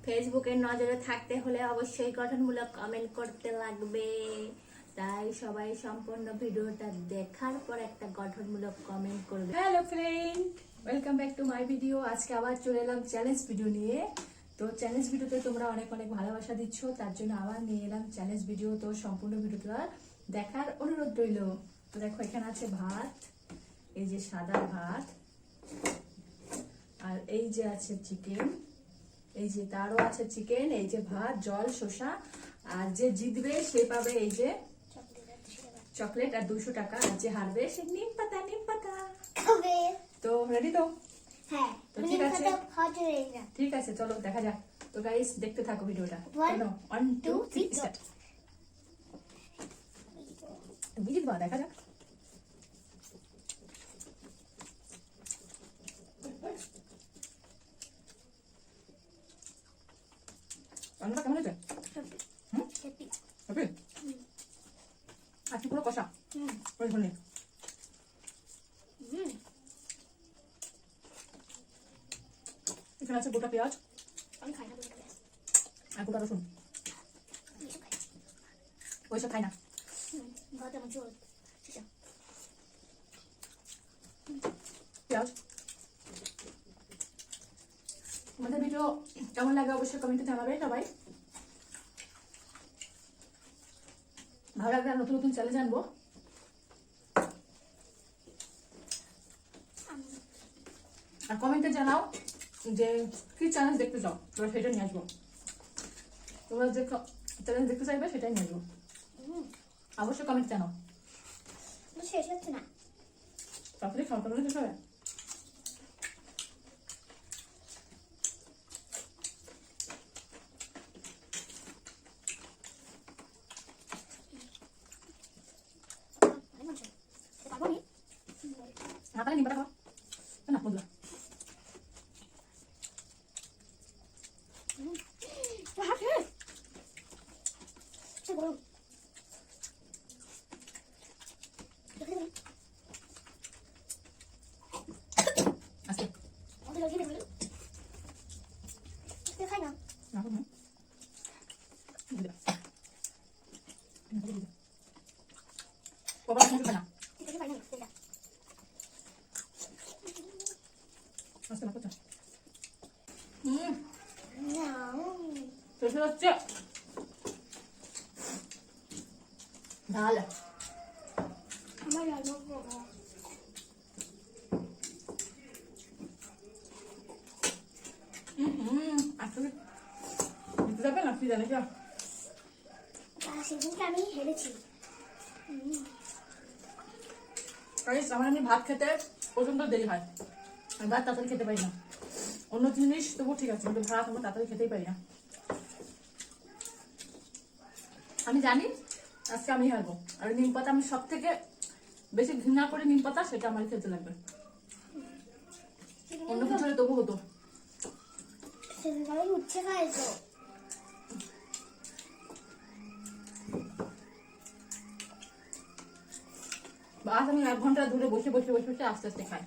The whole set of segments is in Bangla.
ফেসবুকের নজরে থাকতে হলে অবশ্যই গঠনমূলক কমেন্ট করতে লাগবে। তাই সবাই সম্পূর্ণ ভিডিওটা দেখার পর একটা গঠনমূলক কমেন্ট করবে। Hello friend, welcome back to my video. আজকে আবার চলে এলাম চ্যালেঞ্জ ভিডিও নিয়ে। তো চ্যালেঞ্জ ভিডিওতে তোমরা অনেক অনেক ভালোবাসা দিচ্ছ, তার জন্য আবার নিয়ে এলাম চ্যালেঞ্জ ভিডিও। তো সম্পূর্ণ ভিডিওটা দেখার অনুরোধ রইল। তো দেখো, এখানে আছে ভাত, এই যে সাদা ভাত, আর এই যে আছে চিকেন, এই যে তারও আছে চিকেন, এই যে ভাত, জল, শসা, আর যে জিতবে সে পাবে এই যে চকলেট আর 200 টাকা, আর যে হারবে সে নিম পাতা। তো রেডি তো? হ্যাঁ, তো ঠিক আছে, চলো দেখা যাক। তো গাইস, দেখতে থাকো ভিডিওটা। 1 2 3 স্টার্ট। তুমি জিতবা, দেখা যাক। রান্নাটা কেমন হয়েছে? হ্যাপি? আজকে পুরো কষা ওই ধনে। এখানে আছে গোটা পেঁয়াজ আর গোটা রসুন। ওইসব খাই না। পেঁয়াজ। আমাদের ভিডিও কেমন লাগে অবশ্যই কমেন্টে জানাবে সবাই। ভালো লাগলে নতুন নতুন চ্যালেঞ্জ আনবো। আর কমেন্টে জানাও যে কি চ্যালেঞ্জ দেখতে চাও, তোমরা সেটা নিয়ে আসবো। তোমরা যে চ্যালেঞ্জ দেখতে চাইবে সেটাই নিয়ে আসবো। অবশ্যই কমেন্ট জানাও। শেষ হচ্ছে না। তাড়াতাড়ি খাওয়া তাহলে শেষ হবে। আপনারা নিম পাতা খাও না বন্ধুরা? খাই না। ডাল আমার রান্না করবো। আসলে দিতে যাবে না, কি জানি সেদিনকে আমি হেরেছি। আমার এমনি ভাত খেতে প্রচন্ড দেরি হয়। আমি ভাত তাড়াতাড়ি খেতে পারি না। অন্য জিনিস তবু ঠিক আছে, কিন্তু ভাত আমার তাড়াতাড়ি খেতেই পারি না। আমি জানি আজকে আমি হারবো। আর নিম পাতা আমি সব থেকে বেশি ঘৃণা করে নিম পাতা, সেটা আমার খেতে লাগবে। অন্য কিছু হলে তবু হতো। সেদিনকে আমি উচ্ছে খাইছো। আজ আমি 1 ঘন্টা দূরে বসে বসে বসে বসে আস্তে আস্তে খাই।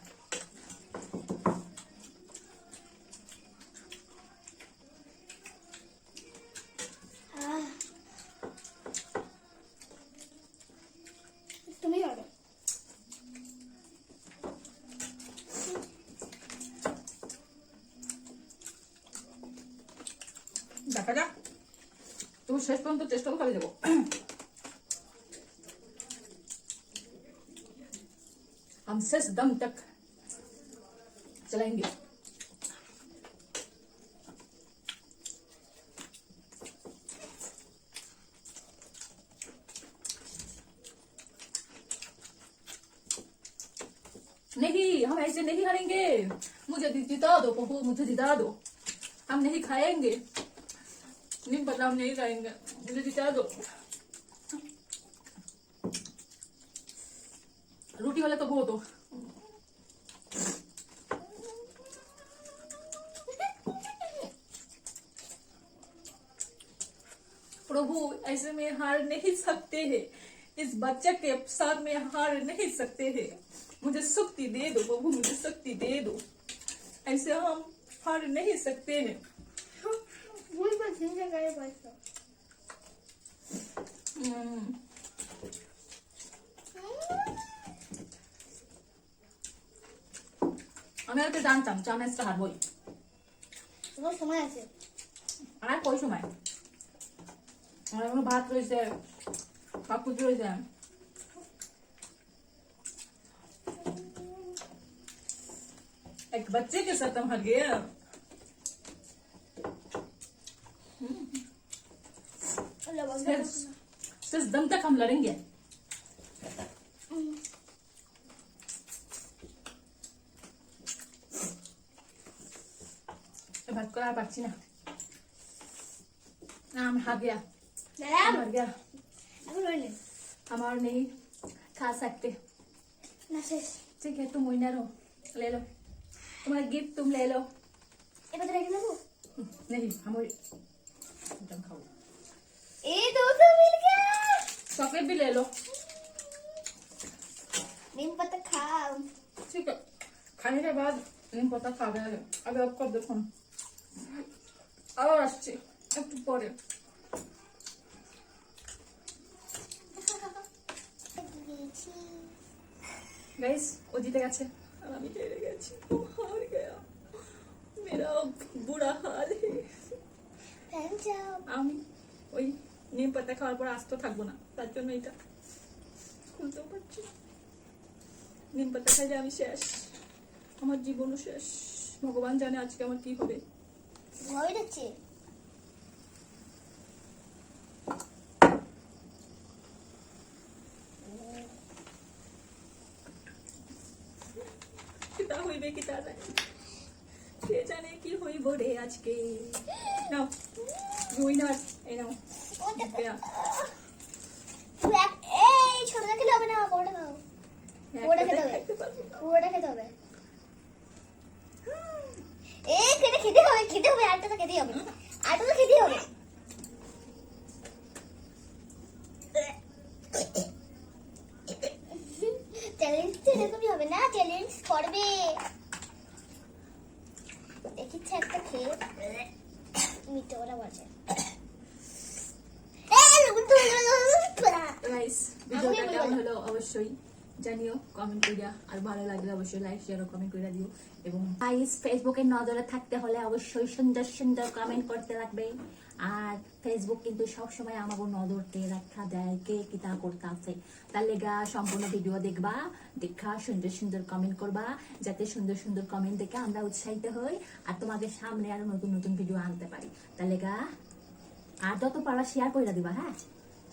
তুমি হবে। দেখা যাক, তুমি শেষ পর্যন্ত চেষ্টা করে যাবো। हम शेष दम तक चलाएंगे। नहीं, हम ऐसे नहीं हारेंगे। मुझे जिता दो पप्पू, मुझे जिता दो। हम नहीं खाएंगे, नहीं पता, हम नहीं खाएंगे, मुझे जिता दो। रोटी वाला तो बहुत हो। प्रभु, ऐसे में हार नहीं सकते हैं। इस बच्चे के साथ में हार नहीं सकते हैं। मुझे शक्ति दे दो प्रभु, मुझे शक्ति दे दो। ऐसे हम हार नहीं सकते हैं। জিঞ্জার গার্লিক পাস্তা আমি আর তো জানতাম চ্যালেঞ্জটা হারবই। তোমার সময় আছে আর কই সময় আমার এখনো ভাত রয়েছে, সব কিছু রয়েছে। एक बच्चे के साथ हम हार गए। सिर्फ दम तक हम लड़ेंगे। भात को पाচ্ছি না, हम हार गया, ম্যাডাম हार गया। এখন রইলেন हमार नहीं खा सकते। না শেষ ठीक है तुम विनर हो, ले लो तुम्हारा गिफ्ट, तुम ले लो। এবার তো রেখে দেবো नहीं हम एकदम खाओ। এই दोनों मिल गया चॉकलेट भी ले लो। नीम पत्ता खाओ ठीक है, खाने के बाद नीम पत्ता खा गए। अभी आपको देखो আবার আসছে একটু পরে। गाइस ও জিতে গেছে আর আমি হেরে গেছি। ও হার গয়া, मेरा बुरा हाल है। ফ্যান চাও আমি ওই নিম পাতা খাওয়ার পর আস্ত থাকবো না, তার জন্য এটা খুলতেও পারছি না। নিম পাতা খাইলে আমি শেষ, আমার জীবনও শেষ। ভগবান জানে আজকে আমার কি হবে। ভয় লাগছে কিতা হইবে কিতা জানে, কে জানে কি হইব রে আজকে। নাও উইনার, এই নাও জিতবে। এই ছোটটা খেলে হবে না বড়টা খাও বড়টা খেতে হবে খাইতে পারবো না। বড়টা খেতে হবে এই খেতে হবে আটটা তো খেতেই হবে আটটা তো খেতেই হবে চ্যালেঞ্জ তো এরকমই হবে না, চ্যালেঞ্জ করবে দেখিচ্ছে একটা খেয়ে মিটে ওরা বাজে গাইস ভিডিওটা কেমন হলো অবশ্যই জানিও কমেন্ট কইরা, আর ভালো লাগলে অবশ্যই লাইক শেয়ার ও কমেন্ট কইরা দিও। এবং গাইস ফেসবুকে নজরে থাকতে হলে অবশ্যই সুন্দর সুন্দর কমেন্ট করতে লাগবে। আর ফেসবুক কিন্তু সবসময় আমাকে নজরতে রাখা দেয় কে কিতা করতে আছে। তার লেগা সম্পূর্ণ ভিডিও দেখবা, দেখা সুন্দর সুন্দর কমেন্ট করবা, যাতে সুন্দর সুন্দর কমেন্ট দেখে আমরা উৎসাহিত হই আর তোমাদের সামনে আরো নতুন নতুন ভিডিও আনতে পারি। তার লেগা আর যত পারবা শেয়ার করে দিবা। হ্যাঁ,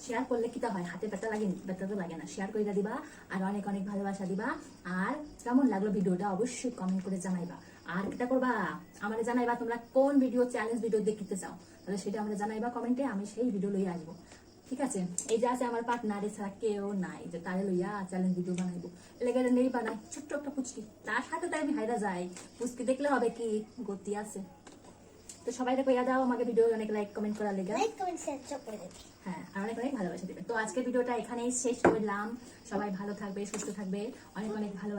শেয়ার করলে কিটা হয়, হাতে ব্যথা লাগে, ব্যথা তো লাগে না। শেয়ার করে দিবা আর অনেক অনেক ভালোবাসা দিবা। আর কেমন লাগলো ভিডিওটা অবশ্যই কমেন্ট করে জানাইবা। আর কিটা করবা, আমাদের জানাইবা তোমরা কোন ভিডিও চ্যালেঞ্জ ভিডিও দেখতে চাও, তাহলে সেটা আমরা জানাইবা কমেন্টে, আমি সেই ভিডিও লইয়া আসবো। ঠিক আছে, এই যে আছে আমার পার্টনার, এছাড়া কেউ নাই যে তারে লইয়া চ্যালেঞ্জ ভিডিও বানাইবো। এলাকায় নেই বানাই ছোট্ট একটা পুচকি, তার সাথে তাই আমি হাইরা যাই। পুচকি দেখলে হবে কি গতি আছে। তো সবাই কইয়া দাও আমাকে ভিডিও অনেক লাইক কমেন্ট করার লেগে। লাইক কমেন্ট শেয়ার সব করে দেবে। হ্যাঁ, আর অনেক অনেক ভালোবাসা দেবে। তো আজকের ভিডিওটা এখানেই শেষ করলাম। সবাই ভালো থাকবে, সুস্থ থাকবে, অনেক অনেক ভালোবাসা।